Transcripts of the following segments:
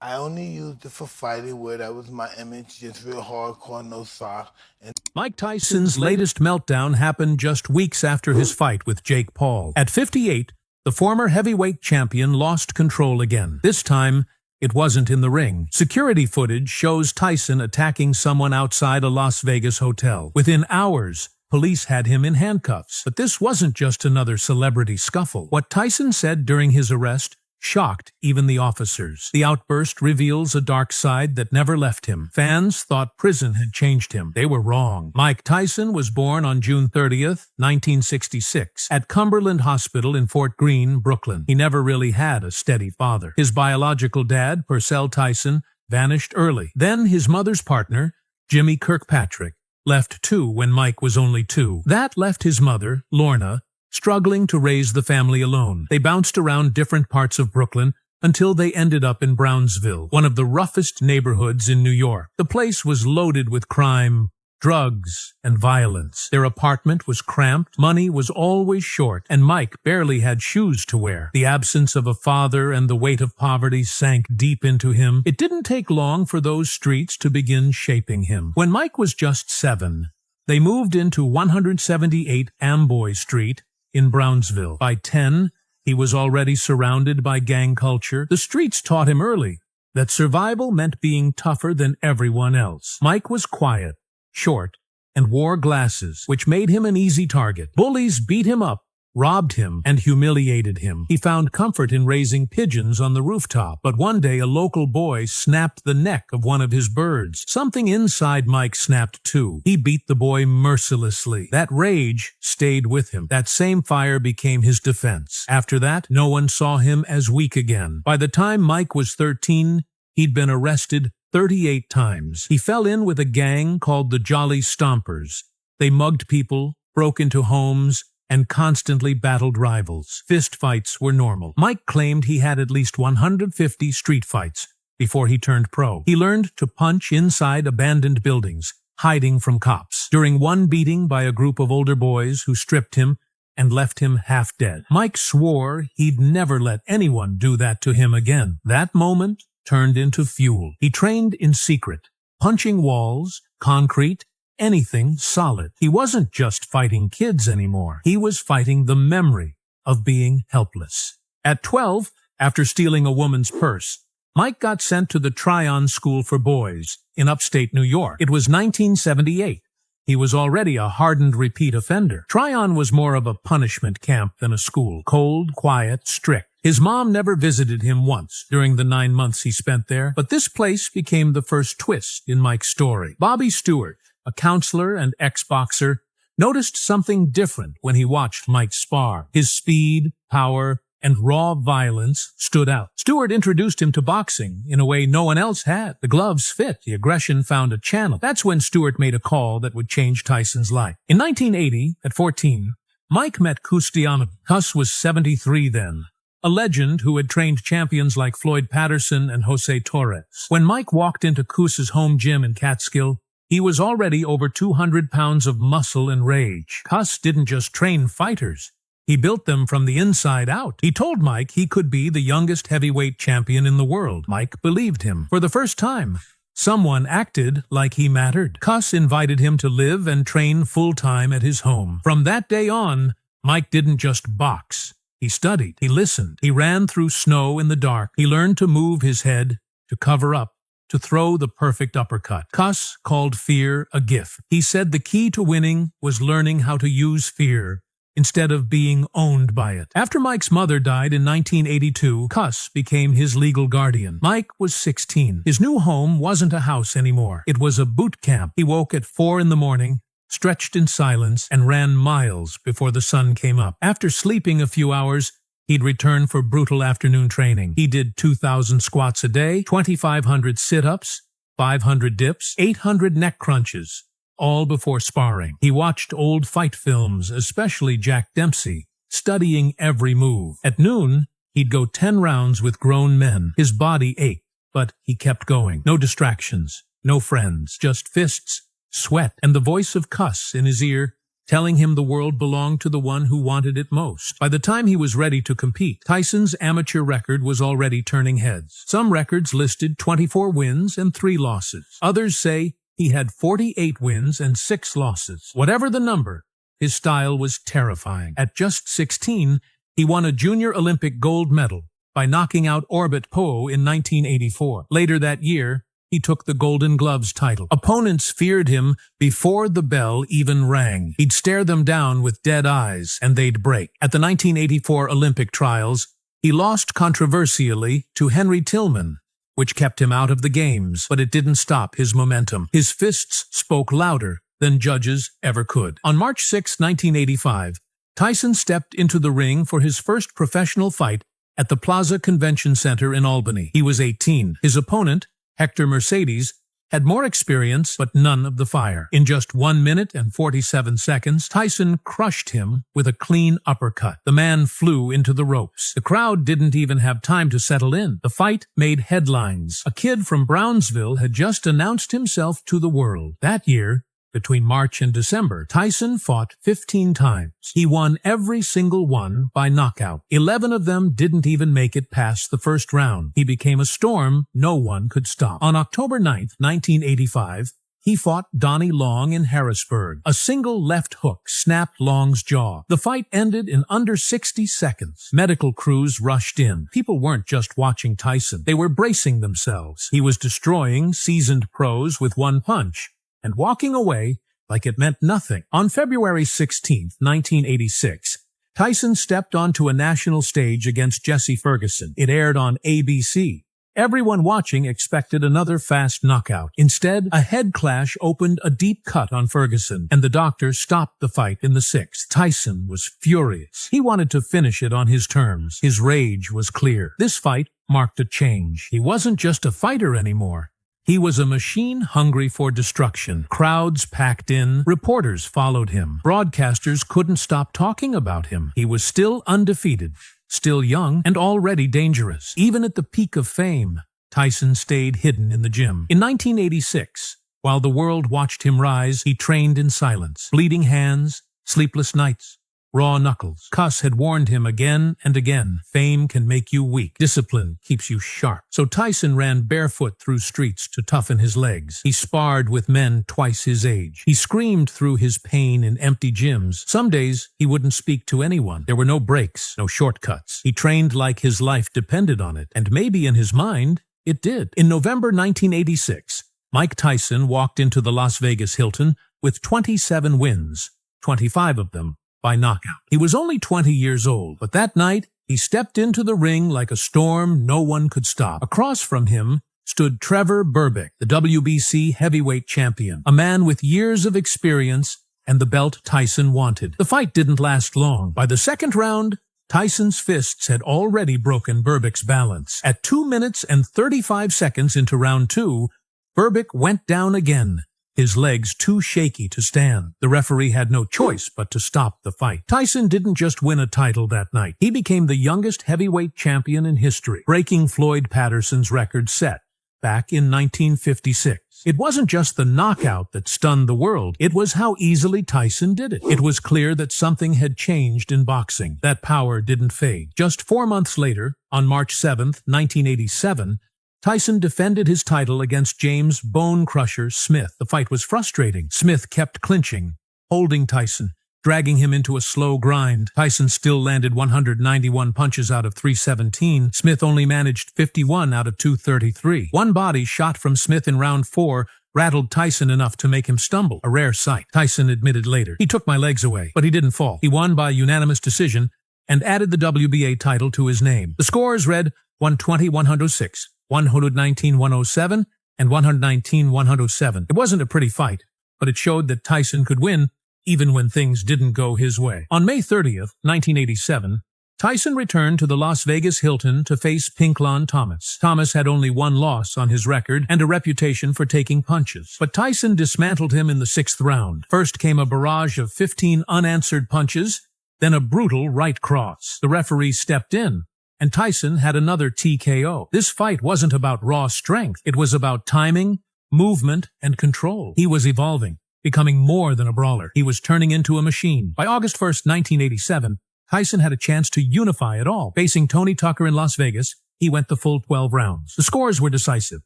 I only used it for fighting where that was my image, just real hardcore, no sock. And Mike Tyson's latest meltdown happened just weeks after his fight with Jake Paul. At 58, the former heavyweight champion lost control again. This time, it wasn't in the ring. Security footage shows Tyson attacking someone outside a Las Vegas hotel. Within hours, police had him in handcuffs. But this wasn't just another celebrity scuffle. What Tyson said during his arrest shocked even the officers. The outburst reveals a dark side that never left him. Fans thought prison had changed him. They were wrong. Mike Tyson was born on June 30th, 1966, at Cumberland Hospital in Fort Greene, Brooklyn. He never really had a steady father. His biological dad, Purcell Tyson, vanished early. Then his mother's partner, Jimmy Kirkpatrick, left too when Mike was only 2. That left his mother, Lorna, struggling to raise the family alone. They bounced around different parts of Brooklyn until they ended up in Brownsville, one of the roughest neighborhoods in New York. The place was loaded with crime, drugs, and violence. Their apartment was cramped, money was always short, and Mike barely had shoes to wear. The absence of a father and the weight of poverty sank deep into him. It didn't take long for those streets to begin shaping him. When Mike was just 7, they moved into 178 Amboy Street, in Brownsville. By 10, he was already surrounded by gang culture. The streets taught him early that survival meant being tougher than everyone else. Mike was quiet, short, and wore glasses, which made him an easy target. Bullies beat him up, robbed him, and humiliated him. He found comfort in raising pigeons on the rooftop, but one day a local boy snapped the neck of one of his birds. Something inside Mike snapped too. He beat the boy mercilessly. That rage stayed with him. That same fire became his defense. After that, no one saw him as weak again. By the time Mike was 13, he'd been arrested 38 times. He fell in with a gang called the Jolly Stompers. They mugged people, broke into homes, and constantly battled rivals. Fist fights were normal. Mike claimed he had at least 150 street fights before he turned pro. He learned to punch inside abandoned buildings, hiding from cops. During one beating by a group of older boys who stripped him and left him half dead, Mike swore he'd never let anyone do that to him again. That moment turned into fuel. He trained in secret, punching walls, concrete, anything solid. He wasn't just fighting kids anymore. He was fighting the memory of being helpless. At 12, after stealing a woman's purse, Mike got sent to the Tryon School for Boys in upstate New York. It was 1978. He was already a hardened repeat offender. Tryon was more of a punishment camp than a school. Cold, quiet, strict. His mom never visited him once during the 9 months he spent there, but this place became the first twist in Mike's story. Bobby Stewart, a counselor and ex-boxer, noticed something different when he watched Mike spar. His speed, power, and raw violence stood out. Stewart introduced him to boxing in a way no one else had. The gloves fit. The aggression found a channel. That's when Stewart made a call that would change Tyson's life. In 1980, at 14, Mike met Cus D'Amato. Cus was 73 then, a legend who had trained champions like Floyd Patterson and Jose Torres. When Mike walked into Cus's home gym in Catskill, he was already over 200 pounds of muscle and rage. Cus didn't just train fighters. He built them from the inside out. He told Mike he could be the youngest heavyweight champion in the world. Mike believed him. For the first time, someone acted like he mattered. Cus invited him to live and train full-time at his home. From that day on, Mike didn't just box. He studied. He listened. He ran through snow in the dark. He learned to move his head, to cover up, to throw the perfect uppercut. Cus called fear a gift. He said the key to winning was learning how to use fear instead of being owned by it. After Mike's mother died in 1982, Cus became his legal guardian. Mike was 16. His new home wasn't a house anymore. It was a boot camp. He woke at 4 in the morning, stretched in silence, and ran miles before the sun came up. After sleeping a few hours, he'd return for brutal afternoon training. He did 2,000 squats a day, 2,500 sit-ups, 500 dips, 800 neck crunches, all before sparring. He watched old fight films, especially Jack Dempsey, studying every move. At noon, he'd go 10 rounds with grown men. His body ached, but he kept going. No distractions, no friends, just fists, sweat, and the voice of Cus in his ear telling him the world belonged to the one who wanted it most. By the time he was ready to compete, Tyson's amateur record was already turning heads. Some records listed 24 wins and 3 losses. Others say he had 48 wins and 6 losses. Whatever the number, his style was terrifying. At just 16, he won a junior Olympic gold medal by knocking out Orbit Poe in 1984. Later that year, he took the Golden Gloves title. Opponents feared him before the bell even rang. He'd stare them down with dead eyes, and they'd break. At the 1984 Olympic trials, he lost controversially to Henry Tillman, which kept him out of the games, but it didn't stop his momentum. His fists spoke louder than judges ever could. On March 6, 1985, Tyson stepped into the ring for his first professional fight at the Plaza Convention Center in Albany. He was 18. His opponent, Hector Mercedes, had more experience but none of the fire. In just 1 minute and 47 seconds, Tyson crushed him with a clean uppercut. The man flew into the ropes. The crowd didn't even have time to settle in. The fight made headlines. A kid from Brownsville had just announced himself to the world. That year, between March and December, Tyson fought 15 times. He won every single one by knockout. 11 of them didn't even make it past the first round. He became a storm no one could stop. On October 9th, 1985, he fought Donnie Long in Harrisburg. A single left hook snapped Long's jaw. The fight ended in under 60 seconds. Medical crews rushed in. People weren't just watching Tyson. They were bracing themselves. He was destroying seasoned pros with one punch and walking away like it meant nothing. On February 16, 1986, Tyson stepped onto a national stage against Jesse Ferguson. It aired on ABC. Everyone watching expected another fast knockout. Instead, a head clash opened a deep cut on Ferguson, and the doctor stopped the fight in the 6th. Tyson was furious. He wanted to finish it on his terms. His rage was clear. This fight marked a change. He wasn't just a fighter anymore. He was a machine hungry for destruction. Crowds packed in. Reporters followed him. Broadcasters couldn't stop talking about him. He was still undefeated, still young, and already dangerous. Even at the peak of fame, Tyson stayed hidden in the gym. In 1986, while the world watched him rise, he trained in silence. Bleeding hands, sleepless nights, raw knuckles. Cuss had warned him again and again. Fame can make you weak. Discipline keeps you sharp. So Tyson ran barefoot through streets to toughen his legs. He sparred with men twice his age. He screamed through his pain in empty gyms. Some days he wouldn't speak to anyone. There were no breaks, no shortcuts. He trained like his life depended on it. And maybe in his mind, it did. In November 1986, Mike Tyson walked into the Las Vegas Hilton with 27 wins, 25 of them by knockout. He was only 20 years old, but that night he stepped into the ring like a storm no one could stop. Across from him stood Trevor Berbick, the WBC heavyweight champion, a man with years of experience and the belt Tyson wanted. The fight didn't last long. By the second round, Tyson's fists had already broken Berbick's balance. At 2 minutes and 35 seconds into round 2, Berbick went down again, his legs too shaky to stand. The referee had no choice but to stop the fight. Tyson didn't just win a title that night. He became the youngest heavyweight champion in history, breaking Floyd Patterson's record set back in 1956. It wasn't just the knockout that stunned the world. It was how easily Tyson did it. It was clear that something had changed in boxing. That power didn't fade. Just 4 months later, on March 7, 1987, Tyson defended his title against James Bone Crusher Smith. The fight was frustrating. Smith kept clinching, holding Tyson, dragging him into a slow grind. Tyson still landed 191 punches out of 317. Smith only managed 51 out of 233. One body shot from Smith in round 4 rattled Tyson enough to make him stumble, a rare sight. Tyson admitted later, "He took my legs away, but he didn't fall. He won by unanimous decision and added the WBA title to his name." The scores read 120-106. 119-107, and 119-107. It wasn't a pretty fight, but it showed that Tyson could win even when things didn't go his way. On May 30th, 1987, Tyson returned to the Las Vegas Hilton to face Pinklon Thomas. Thomas had only one loss on his record and a reputation for taking punches, but Tyson dismantled him in the 6th round. First came a barrage of 15 unanswered punches, then a brutal right cross. The referee stepped in, and Tyson had another TKO. This fight wasn't about raw strength. It was about timing, movement, and control. He was evolving. becoming more than a brawler. He was turning into a machine. By August 1st, 1987, Tyson had a chance to unify it all. Facing Tony Tucker in Las Vegas, he went the full 12 rounds. The scores were decisive: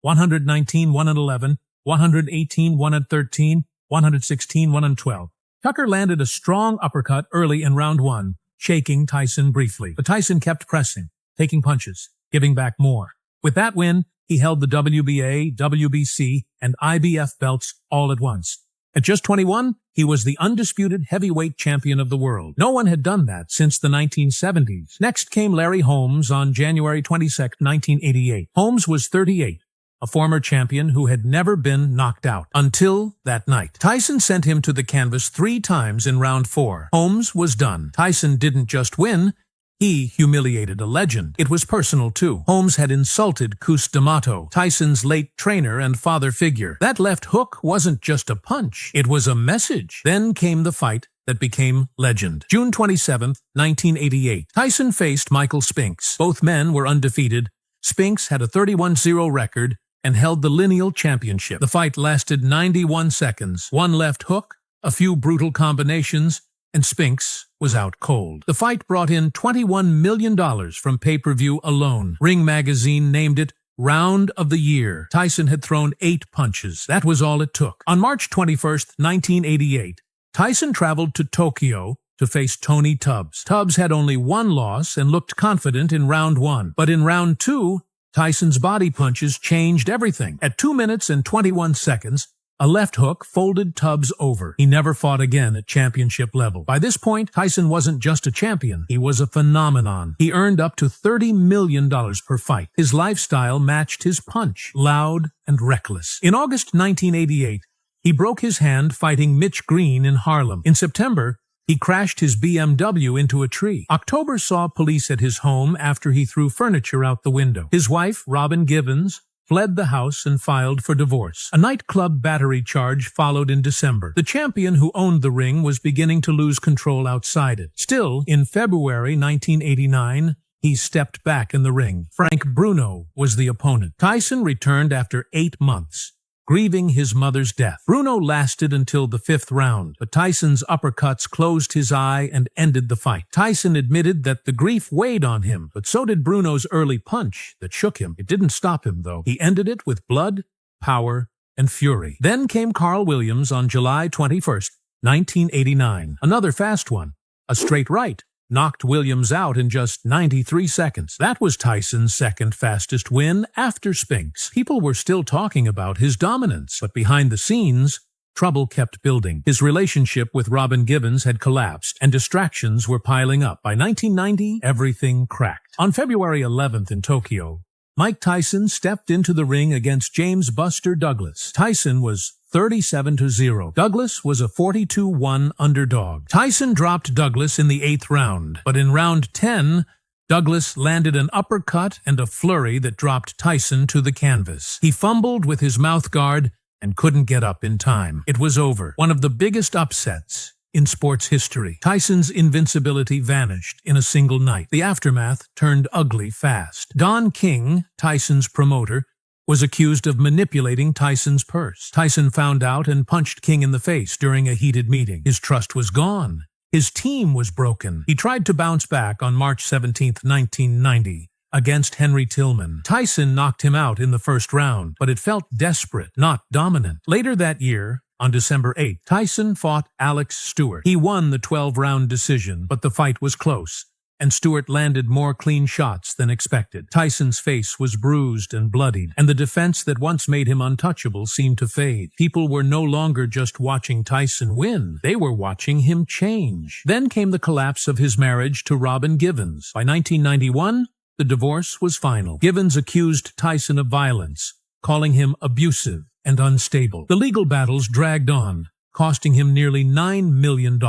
119-111, 118-113, 116-112. Tucker landed a strong uppercut early in round one, shaking Tyson briefly. But Tyson kept pressing, taking punches, giving back more. With that win, he held the WBA, WBC, and IBF belts all at once. At just 21, he was the undisputed heavyweight champion of the world. No one had done that since the 1970s. Next came Larry Holmes on January 22, 1988. Holmes was 38, a former champion who had never been knocked out until that night. Tyson sent him to the canvas 3 times in round 4. Holmes was done. Tyson didn't just win, he humiliated a legend. It was personal, too. Holmes had insulted Cus D'Amato, Tyson's late trainer and father figure. That left hook wasn't just a punch, it was a message. Then came the fight that became legend. June 27, 1988. Tyson faced Michael Spinks. Both men were undefeated. Spinks had a 31-0 record and held the lineal championship. The fight lasted 91 seconds. One left hook, a few brutal combinations, and Spinks was out cold. The fight brought in $21 million from pay-per-view alone. Ring Magazine named it Round of the Year. Tyson had thrown 8 punches. That was all it took. On March 21st, 1988, Tyson traveled to Tokyo to face Tony Tubbs. Tubbs had only 1 loss and looked confident in round 1. But in round 2, Tyson's body punches changed everything. At 2 minutes and 21 seconds, a left hook folded Tubbs over. He never fought again at championship level. By this point, Tyson wasn't just a champion. He was a phenomenon. He earned up to $30 million per fight. His lifestyle matched his punch, loud and reckless. In August 1988, he broke his hand fighting Mitch Green in Harlem. In September, he crashed his BMW into a tree. October saw police at his home after he threw furniture out the window. His wife, Robin Givens, fled the house and filed for divorce. A nightclub battery charge followed in December. The champion who owned the ring was beginning to lose control outside it. Still, in February 1989, he stepped back in the ring. Frank Bruno was the opponent. Tyson returned after 8 months, grieving his mother's death. Bruno lasted until the 5th round, but Tyson's uppercuts closed his eye and ended the fight. Tyson admitted that the grief weighed on him, but so did Bruno's early punch that shook him. It didn't stop him, though. He ended it with blood, power, and fury. Then came Carl Williams on July 21st, 1989. Another fast one. A straight right knocked Williams out in just 93 seconds. That was Tyson's second fastest win after Spinks. People were still talking about his dominance, but behind the scenes, trouble kept building. His relationship with Robin Givens had collapsed, and distractions were piling up. By 1990, everything cracked. On February 11th in Tokyo, Mike Tyson stepped into the ring against James Buster Douglas. Tyson was 37-0. Douglas was a 42-1 underdog. Tyson dropped Douglas in the 8th round, but in round 10, Douglas landed an uppercut and a flurry that dropped Tyson to the canvas. He fumbled with his mouth guard and couldn't get up in time. It was over. One of the biggest upsets in sports history. Tyson's invincibility vanished in a single night. The aftermath turned ugly fast. Don King, Tyson's promoter, was accused of manipulating Tyson's purse. Tyson found out and punched King in the face during a heated meeting. His trust was gone. His team was broken. He tried to bounce back on March 17, 1990, against Henry Tillman. Tyson knocked him out in the 1st round, but it felt desperate, not dominant. Later that year, on December 8, Tyson fought Alex Stewart. He won the 12-round decision, but the fight was close, and Stewart landed more clean shots than expected. Tyson's face was bruised and bloodied, and the defense that once made him untouchable seemed to fade. People were no longer just watching Tyson win. They were watching him change. Then came the collapse of his marriage to Robin Givens. By 1991, the divorce was final. Givens accused Tyson of violence, calling him abusive and unstable. The legal battles dragged on, costing him nearly $9 million.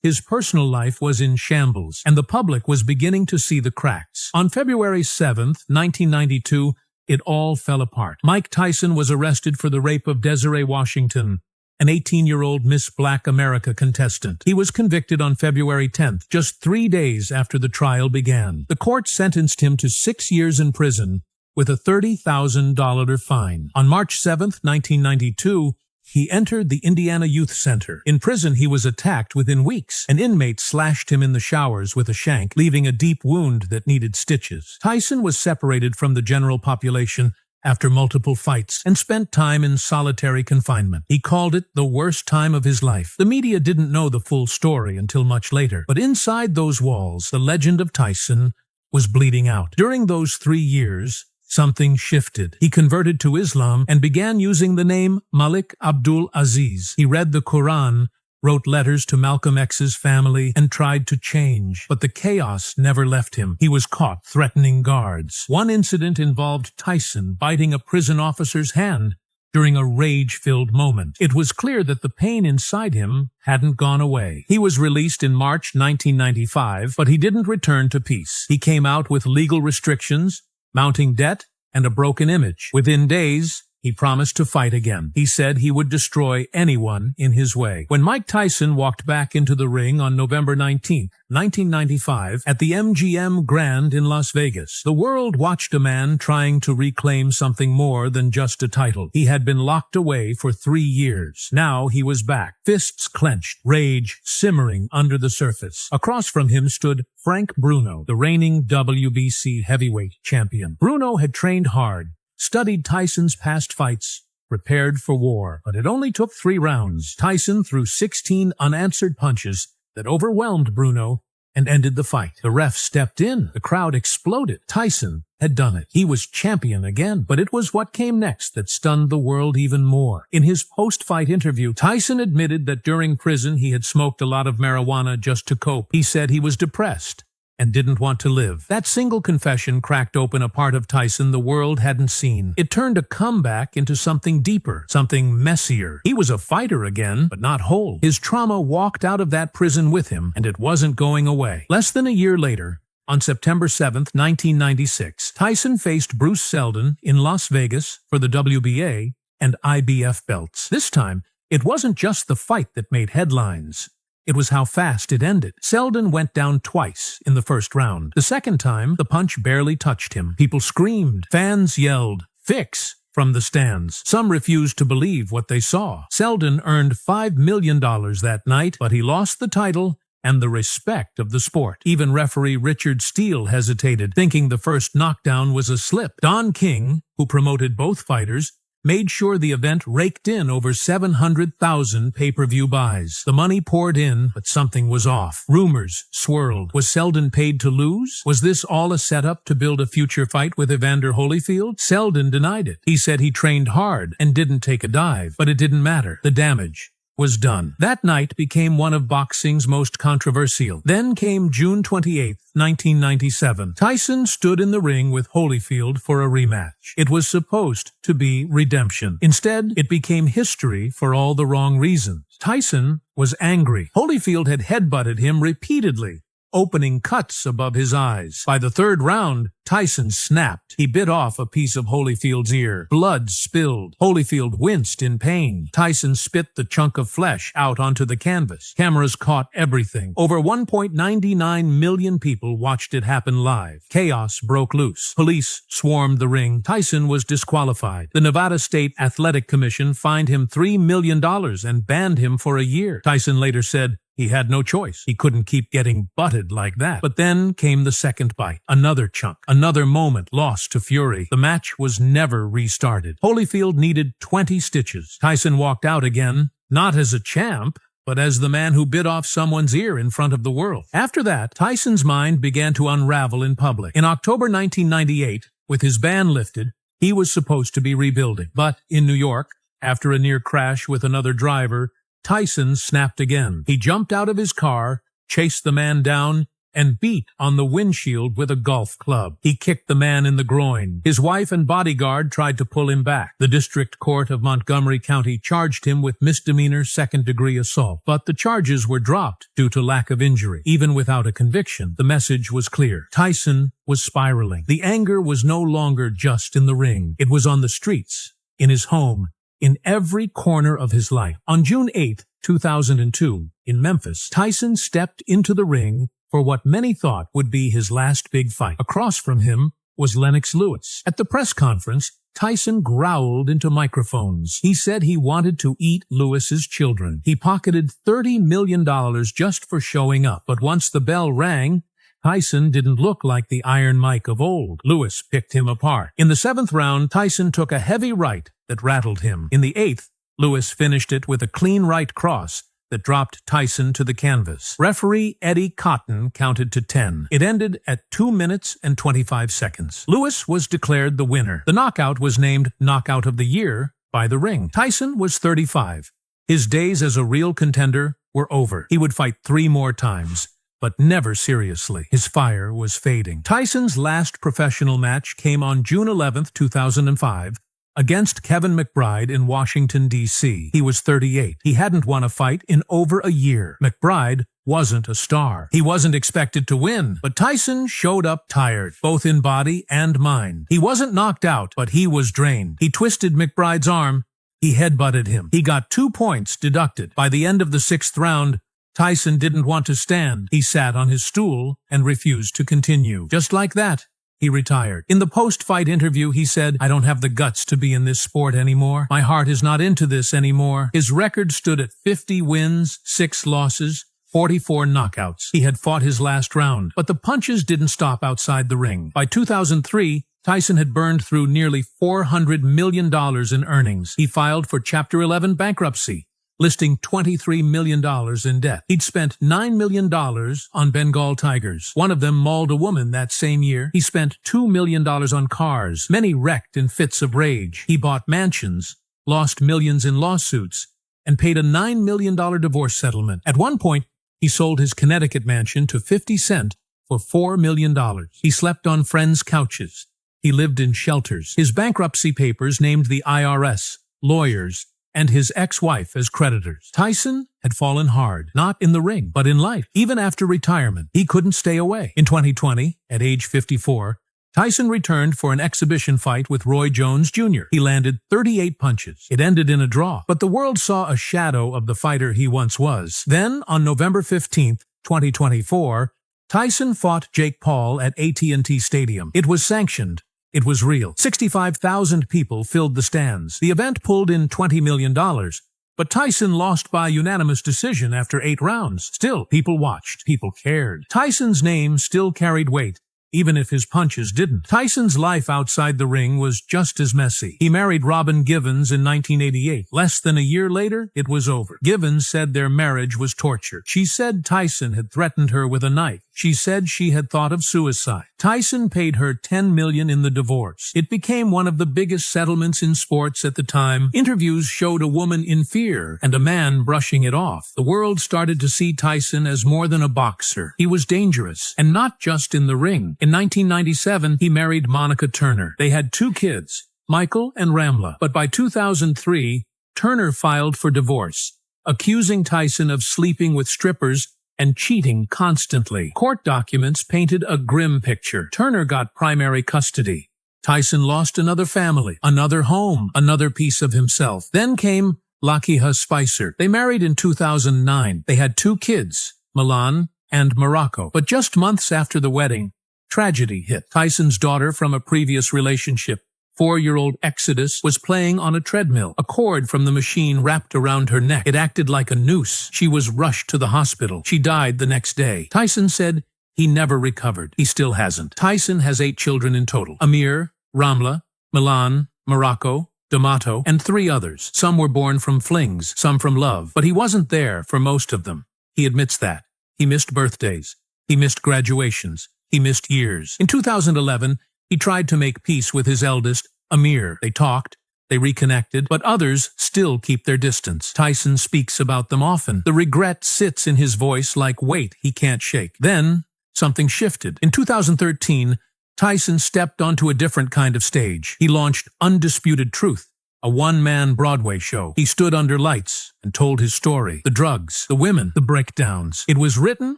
His personal life was in shambles, and the public was beginning to see the cracks. On February 7, 1992, it all fell apart. Mike Tyson was arrested for the rape of Desiree Washington, an 18-year-old Miss Black America contestant. He was convicted on February 10th, just 3 days after the trial began. The court sentenced him to 6 years in prison with a $30,000 fine. On March 7, 1992, he entered the Indiana Youth Center. In prison, he was attacked within weeks. An inmate slashed him in the showers with a shank, leaving a deep wound that needed stitches. Tyson was separated from the general population after multiple fights and spent time in solitary confinement. He called it the worst time of his life. The media didn't know the full story until much later, but inside those walls, the legend of Tyson was bleeding out. During those 3 years, something shifted. He converted to Islam and began using the name Malik Abdul Aziz. He read the Quran, wrote letters to Malcolm X's family, and tried to change. But the chaos never left him. He was caught threatening guards. One incident involved Tyson biting a prison officer's hand during a rage-filled moment. It was clear that the pain inside him hadn't gone away. He was released in March 1995, but he didn't return to peace. He came out with legal restrictions, mounting debt, and a broken image. Within days, he promised to fight again. He said he would destroy anyone in his way. When Mike Tyson walked back into the ring on November 19, 1995, at the MGM Grand in Las Vegas, the world watched a man trying to reclaim something more than just a title. He had been locked away for 3 years. Now he was back, fists clenched, rage simmering under the surface. Across from him stood Frank Bruno, the reigning WBC heavyweight champion. Bruno had trained hard, studied Tyson's past fights, prepared for war. But it only took 3 rounds. Tyson threw 16 unanswered punches that overwhelmed Bruno and ended the fight. The ref stepped in. The crowd exploded. Tyson had done it. He was champion again. But it was what came next that stunned the world even more. In his post-fight interview, Tyson admitted that during prison he had smoked a lot of marijuana just to cope. He said he was depressed and didn't want to live. That single confession cracked open a part of Tyson the world hadn't seen. It turned a comeback into something deeper, something messier. He was a fighter again, but not whole. His trauma walked out of that prison with him, and it wasn't going away. Less than a year later, on September 7, 1996, Tyson faced Bruce Seldon in Las Vegas for the WBA and IBF belts. This time, it wasn't just the fight that made headlines. It was how fast it ended. Seldon went down twice in the first round. The second time, the punch barely touched him. People screamed. Fans yelled, "Fix!" from the stands. Some refused to believe what they saw. Seldon earned $5 million that night, but he lost the title and the respect of the sport. Even referee Richard Steele hesitated, thinking the first knockdown was a slip. Don King, who promoted both fighters, made sure the event raked in over 700,000 pay-per-view buys. The money poured in, but something was off. Rumors swirled. Was Seldon paid to lose? Was this all a setup to build a future fight with Evander Holyfield? Seldon denied it. He said he trained hard and didn't take a dive, but it didn't matter. The damage was done. That night became one of boxing's most controversial. Then came June 28, 1997. Tyson stood in the ring with Holyfield for a rematch. It was supposed to be redemption. Instead, it became history for all the wrong reasons. Tyson was angry. Holyfield had headbutted him repeatedly, opening cuts above his eyes. By the third round, Tyson snapped. He bit off a piece of Holyfield's ear. Blood spilled. Holyfield winced in pain. Tyson spit the chunk of flesh out onto the canvas. Cameras caught everything. Over 1.99 million people watched it happen live. Chaos broke loose. Police swarmed the ring. Tyson was disqualified. The Nevada State Athletic Commission fined him $3 million and banned him for a year. Tyson later said he had no choice. He couldn't keep getting butted like that. But then came the second bite. Another chunk. Another moment lost to fury. The match was never restarted. Holyfield needed 20 stitches. Tyson walked out again, not as a champ, but as the man who bit off someone's ear in front of the world. After that, Tyson's mind began to unravel in public. In October 1998, with his ban lifted, he was supposed to be rebuilding. But in New York, after a near crash with another driver, Tyson snapped again. He jumped out of his car, chased the man down, and beat on the windshield with a golf club. He kicked the man in the groin. His wife and bodyguard tried to pull him back. The District Court of Montgomery County charged him with misdemeanor second-degree assault, but the charges were dropped due to lack of injury. Even without a conviction, the message was clear. Tyson was spiraling. The anger was no longer just in the ring. It was on the streets, in his home, in every corner of his life. On June 8, 2002, in Memphis, Tyson stepped into the ring for what many thought would be his last big fight. Across from him was Lennox Lewis. At the press conference, Tyson growled into microphones. He said he wanted to eat Lewis's children. He pocketed $30 million just for showing up. But once the bell rang, Tyson didn't look like the Iron Mike of old. Lewis picked him apart. In the 7th round, Tyson took a heavy right that rattled him. In the 8th, Lewis finished it with a clean right cross that dropped Tyson to the canvas. Referee Eddie Cotton counted to 10. It ended at 2 minutes and 25 seconds. Lewis was declared the winner. The knockout was named Knockout of the Year by The Ring. Tyson was 35. His days as a real contender were over. He would fight 3 more times, but never seriously. His fire was fading. Tyson's last professional match came on June 11, 2005, against Kevin McBride in Washington, D.C. He was 38. He hadn't won a fight in over a year. McBride wasn't a star. He wasn't expected to win, but Tyson showed up tired, both in body and mind. He wasn't knocked out, but he was drained. He twisted McBride's arm. He headbutted him. He got 2 points deducted. By the end of the 6th round, Tyson didn't want to stand. He sat on his stool and refused to continue. Just like that, he retired. In the post-fight interview, he said, "I don't have the guts to be in this sport anymore. My heart is not into this anymore." His record stood at 50 wins, 6 losses, 44 knockouts. He had fought his last round, but the punches didn't stop outside the ring. By 2003, Tyson had burned through nearly $400 million in earnings. He filed for Chapter 11 bankruptcy, listing $23 million in debt. He'd spent $9 million on Bengal tigers. One of them mauled a woman that same year. He spent $2 million on cars, many wrecked in fits of rage. He bought mansions, lost millions in lawsuits, and paid a $9 million divorce settlement. At one point, he sold his Connecticut mansion to 50 Cent for $4 million. He slept on friends' couches. He lived in shelters. His bankruptcy papers named the IRS, lawyers, and his ex-wife as creditors. Tyson had fallen hard, not in the ring, but in life. Even after retirement, he couldn't stay away. In 2020, at age 54, Tyson returned for an exhibition fight with Roy Jones Jr. He landed 38 punches. It ended in a draw, but the world saw a shadow of the fighter he once was. Then, on November 15, 2024, Tyson fought Jake Paul at AT&T Stadium. It was sanctioned. It was real. 65,000 people filled the stands. The event pulled in $20 million, but Tyson lost by unanimous decision after 8 rounds. Still, people watched. People cared. Tyson's name still carried weight, even if his punches didn't. Tyson's life outside the ring was just as messy. He married Robin Givens in 1988. Less than a year later, it was over. Givens said their marriage was torture. She said Tyson had threatened her with a knife. She said she had thought of suicide. Tyson paid her $10 million in the divorce. It became one of the biggest settlements in sports at the time. Interviews showed a woman in fear and a man brushing it off. The world started to see Tyson as more than a boxer. He was dangerous, and not just in the ring. In 1997, he married Monica Turner. They had 2 kids, Michael and Ramla. But by 2003, Turner filed for divorce, accusing Tyson of sleeping with strippers and cheating constantly. Court documents painted a grim picture. Turner got primary custody. Tyson lost another family, another home, another piece of himself. Then came Lakiha Spicer. They married in 2009. They had 2 kids, Milan and Morocco. But just months after the wedding, tragedy hit. Tyson's daughter from a previous relationship, 4-year-old Exodus, was playing on a treadmill. A cord from the machine wrapped around her neck. It acted like a noose. She was rushed to the hospital. She died the next day. Tyson said he never recovered. He still hasn't. Tyson has 8 children in total. Amir, Ramla, Milan, Morocco, D'Amato, and 3 others. Some were born from flings, some from love. But he wasn't there for most of them. He admits that. He missed birthdays. He missed graduations. He missed years. In 2011, he tried to make peace with his eldest, Amir. They talked, they reconnected, but others still keep their distance. Tyson speaks about them often. The regret sits in his voice like weight he can't shake. Then, something shifted. In 2013, Tyson stepped onto a different kind of stage. He launched Undisputed Truth, a one-man Broadway show. He stood under lights and told his story. The drugs, the women, the breakdowns. It was written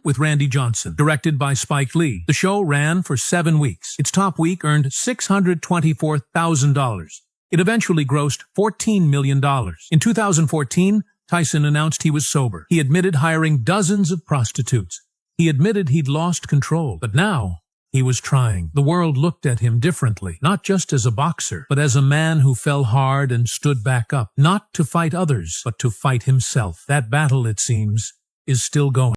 with Randy Johnson, directed by Spike Lee. The show ran for 7 weeks. Its top week earned $624,000. It eventually grossed $14 million. In 2014, Tyson announced he was sober. He admitted hiring dozens of prostitutes. He admitted he'd lost control. But now, He was trying. The world looked at him differently, not just as a boxer, but as a man who fell hard and stood back up, not to fight others, but to fight himself. That battle, it seems, is still going.